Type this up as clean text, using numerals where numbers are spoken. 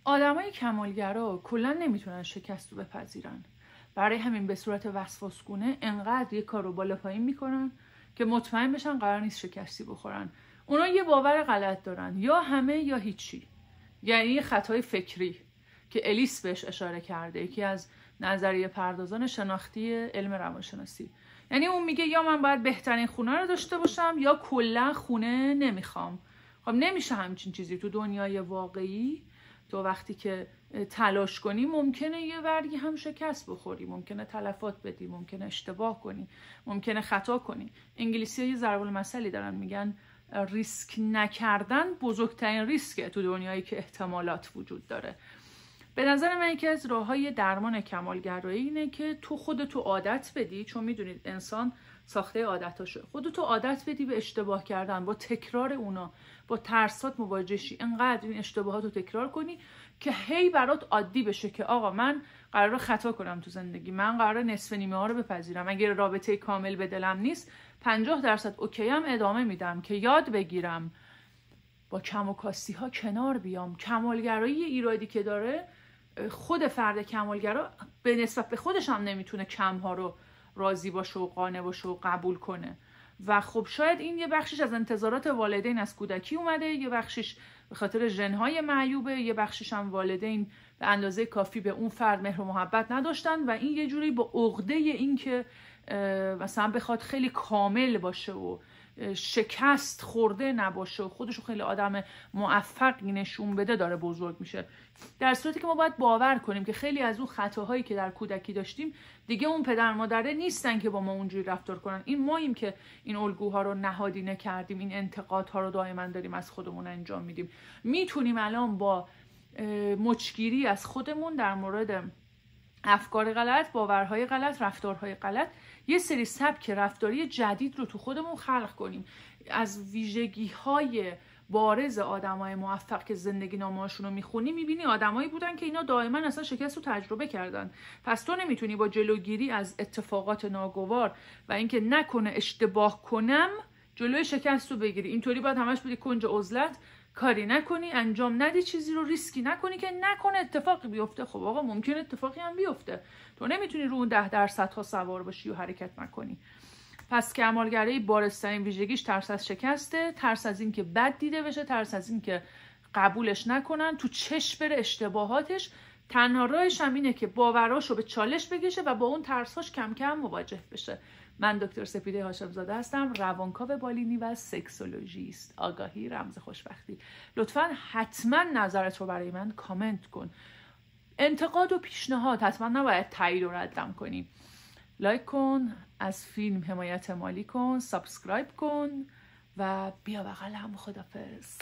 آدمای کمالگرا کلا نمیتونن شکست رو بپذیرن. برای همین به صورت وسواسگونه انقدر یه کار رو بالا پایین میکنن که مطمئن بشن قرار نیست شکستی بخورن. اونا یه باور غلط دارن، یا همه یا هیچی. یعنی یه خطای فکری که الیس بهش اشاره کرده، یکی از نظریه پردازان شناختی علم روانشناسی. یعنی اون میگه یا من باید بهترین خونه رو داشته باشم یا کلا خونه نمیخوام. خب نمیشه همچین چیزی تو دنیای واقعی. تو وقتی که تلاش کنی ممکنه یه ورگی هم شکست بخوری، ممکنه تلفات بدی، ممکنه اشتباه کنی، ممکنه خطا کنی. انگلیسی ها یه ضرب المثلی دارن، میگن ریسک نکردن بزرگترین ریسکه تو دنیایی که احتمالات وجود داره. به نظر من یکی از راه‌های درمان کمالگرایی اینه که تو خودتو عادت بدی، چون میدونید انسان ساخته عادتاشه، خودتو عادت بدی به اشتباه کردن، با تکرار اونا، با ترسات مواجه شی، انقدر این اشتباهات رو تکرار کنی که هی برات عادی بشه که آقا من قراره خطا کنم تو زندگی، من قراره نصف نیمه ها رو بپذیرم، اگر رابطه کامل به دلم نیست 50% اوکی هم ادامه میدم که یاد بگیرم با کم و کاستی ها کنار بیام. کمالگرایی ایرادی که داره، خود فرد کمالگرا به نسبت به خودش هم نمیتونه کمها رو راضی باشه و قانع باشه و قبول کنه. و خب شاید این یه بخشش از انتظارات والدین از کودکی اومده، یه بخشش به خاطر ژن‌های معیوبه، یه بخشش هم والدین به اندازه کافی به اون فرد مهر و محبت نداشتن و این یه جوری با عقده این که مثلا بخواد خیلی کامل باشه و شکست خورده نباشه و خودشو خیلی آدم موفقی نشون بده داره بزرگ میشه. در صورتی که ما باید باور کنیم که خیلی از اون خطاهایی که در کودکی داشتیم دیگه اون پدر مادره نیستن که با ما اونجوری رفتار کنن. این ماییم که این الگوها رو نهادینه کردیم، این انتقادها رو دائما داریم از خودمون انجام میدیم. میتونیم الان با مچگیری از خودمون در مورد افکار غلط، باورهای غلط، رفتارهای غلط، یه سری سبک رفتاری جدید رو تو خودمون خلق کنیم. از ویژگی‌های بارز آدمای موفق که زندگی نامه‌هاشون رو میخونی میبینی آدمایی بودن که اینا دائما اصلا شکست رو تجربه کردن. پس تو نمیتونی با جلوگیری از اتفاقات ناگوار و اینکه نکنه اشتباه کنم جلوی شکست رو بگیری. اینطوری باید همش بودی کنج عزلت، کاری نکنی، انجام ندی، چیزی رو ریسکی نکنی که نکنه اتفاقی بیفته. خب آقا ممکنه اتفاقی هم بیفته، تو نمیتونی رو اون 10% ها سوار باشی و حرکت نکنی. پس کمالگرایی بارزترین ویژگیش ترس از شکسته، ترس از این که بد دیده بشه، ترس از این که قبولش نکنن، تو چشم بره اشتباهاتش. تنها راهش هم اینه که باوراشو به چالش بکشه و با اون ترساش کم کم مواجه بشه. من دکتر سپیده هاشمزاده هستم، روانکاو بالینی و سکسولوژیست. آگاهی رمز خوشبختی. لطفاً حتما نظرت رو برای من کامنت کن. انتقاد و پیشنهاد حتما نباید تایید و ردم کنی. لایک کن، از فیلم حمایت مالی کن، سابسکرایب کن و بیا بغلم. خدافظ.